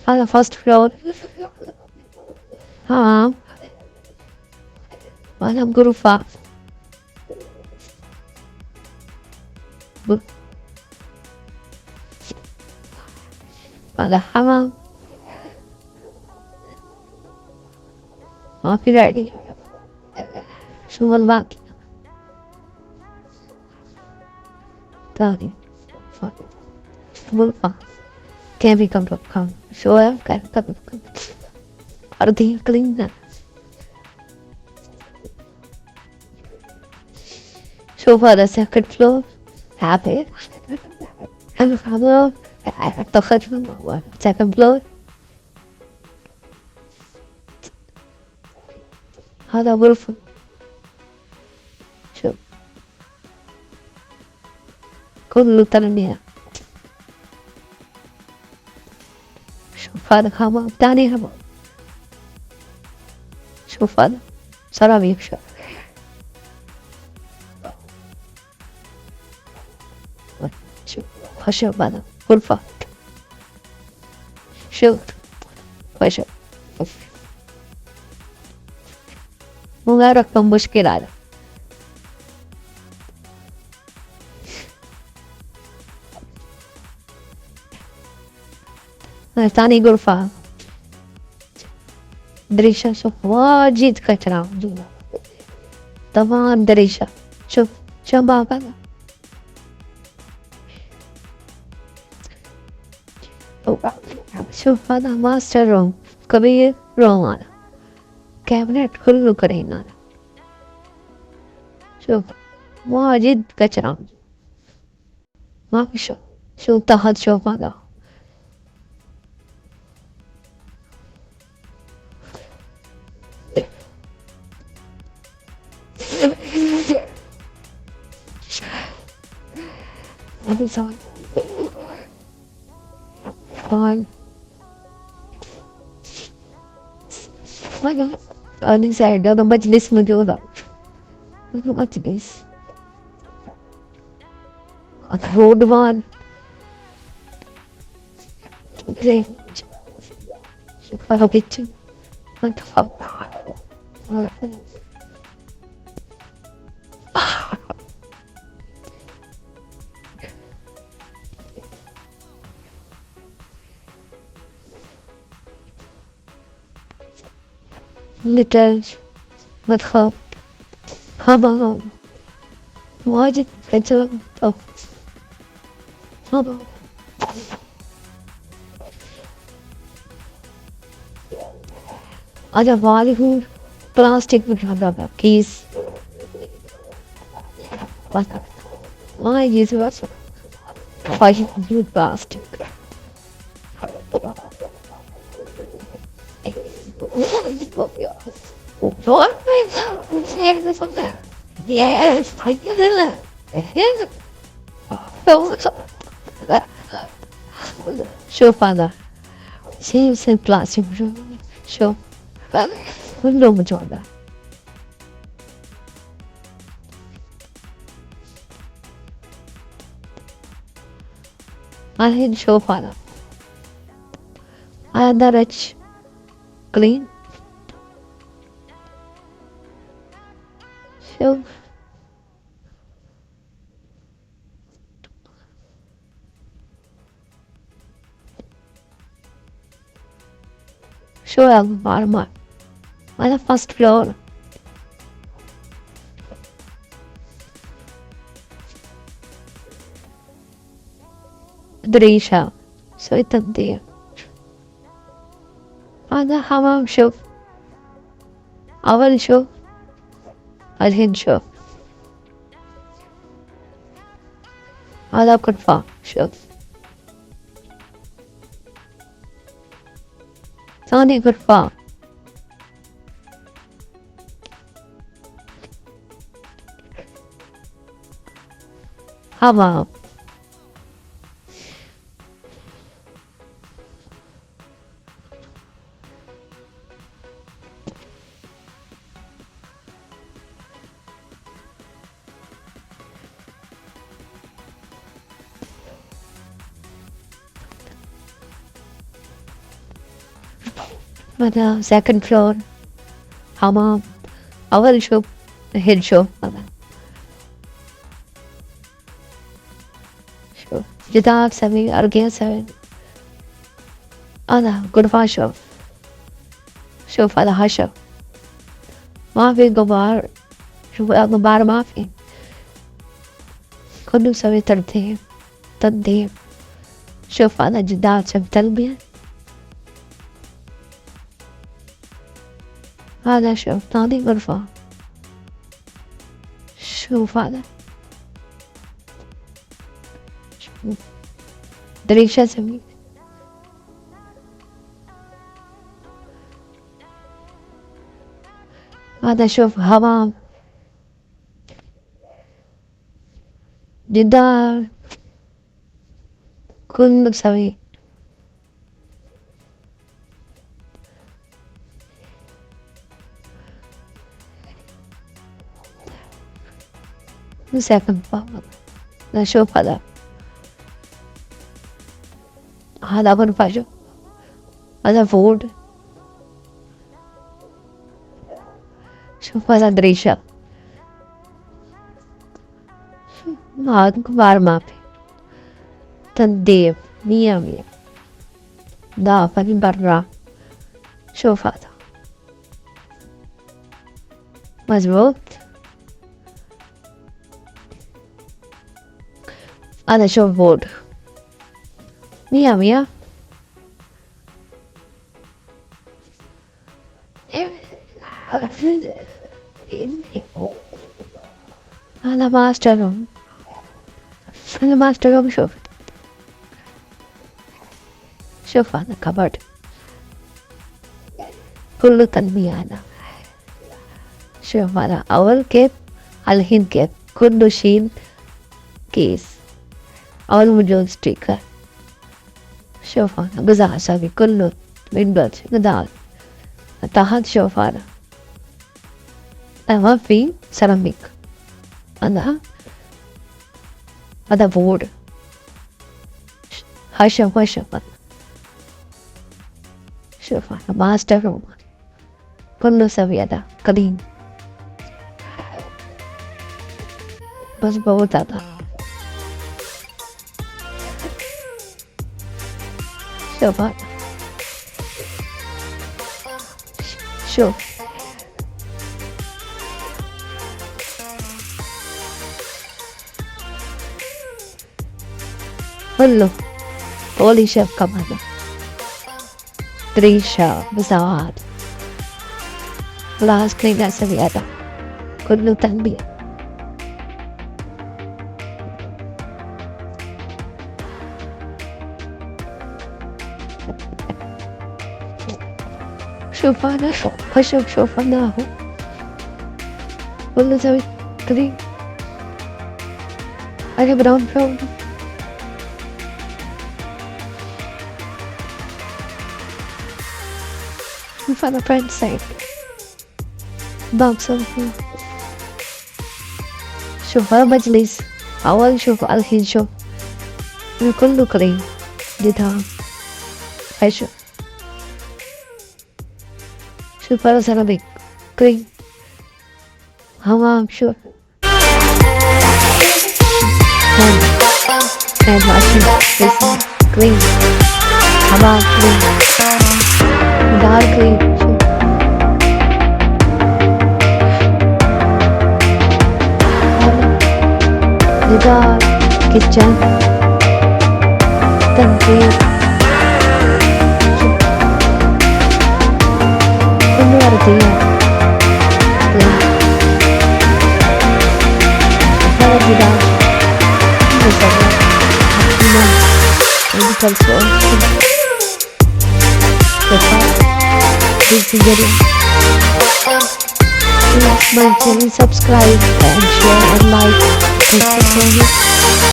هذا فاست فلور. تمام. وهذا غرفة. هذا حمام. ما في داعي. شوف الباقي. ثاني غرفة. كيفية كم شوية كم أرضية كلينة. شوف هذا سكند فلور. حابب أنا حابب أعتقد سكند فلور. هذا غرفة. شوف كله تنمية. شوف هذا حمام تاني حمام. شوف هذا سيراميك. شوف خشب هذا غرفة. شوف خشب مو غيركم مشكلة هذا. ثاني غرفة. دريشة. شوف واجد كترة طبعا دريشة. شوف باب هذا. شوف هذا ماستر روم كبير روم. هذا كابنت كله كرهين. هذا شوف واجد كترة ما في. شوف تحت. شوف هذا هذا صار فاين. أنا سعيد هذا مجلس موجود. مجلس أتهودمان زين. شوف هذا كيتشن. أنت خاب لتاج مدخل. هذا واجد كتير. هذا هذا بالي بلاستيك هذا كيس ما يجوز بس واجد بلاستيك. شوف هذا شيء مثل بلاستيك. شوف كله موجود. الحين شوف هذا درج كلين. شوف شو المعلومات. هذا فاست فلور. دريشة سوي تنظيف. هذا حمام. شوف أول شوف الحين شوف هذا غرفة. شوف ثاني غرفة. حمام. هذا second floor حمام. أول شوف الحين شوف هذا شوف جدار سوي أرضيات سوي. هذا غرفة شوف هذا حشو ما في غبار. شوف غبار ما في كله مسوي تنظيف. شوف هذا جدار شوف تلبية. هذا شوف ثاني غرفة. شوف هذا شوف دريشة سوي. هذا شوف حمام جدار كله سوي. ساكن فاضي. نشوف هذا غرفة. شوف هذا فود. شوف هذا دريشة. هذا كبار ما في تنظيف مية. نظافة من برا. شوف هذا مزبوط. هذا شوف فود مية. هذا ماستر روم. هذا ماستر روم. شوف هذا كبرد كله تنمية. هذا شوف هذا أول كيف الحين كيف كله شيل كيس. أول موجود ستيكر. شوف هذا غذاء سوي كله ويندوز غذاء تحت. شوف هذا ما في سيراميك. هذا فود حشو. شوف هذا ماستر روم كله سوي. هذا كلين بس बहुत هذا. شوف هذا شوف كله طولي. شوف كم هذا دريشة مساواة خلاص كلنا أسوي. هذا كله تنبيه. شوف هذا شوف هذا هو كله سوي كلين. أنا براون شوف هذا فرنش سايد باكس. شوف هذا مجلس أول. شوف الحين شوف كله كلين جدار حشو. شوف هذا سيراميك كلين حمام. شوف hand washing basin clean حمام clean دار clean. شوف جدار كيتشن تنظيف. كله أرضيات clean. هذا جدار مسوي حمام medical store. Please my channel, subscribe and share and like. Thank you so much.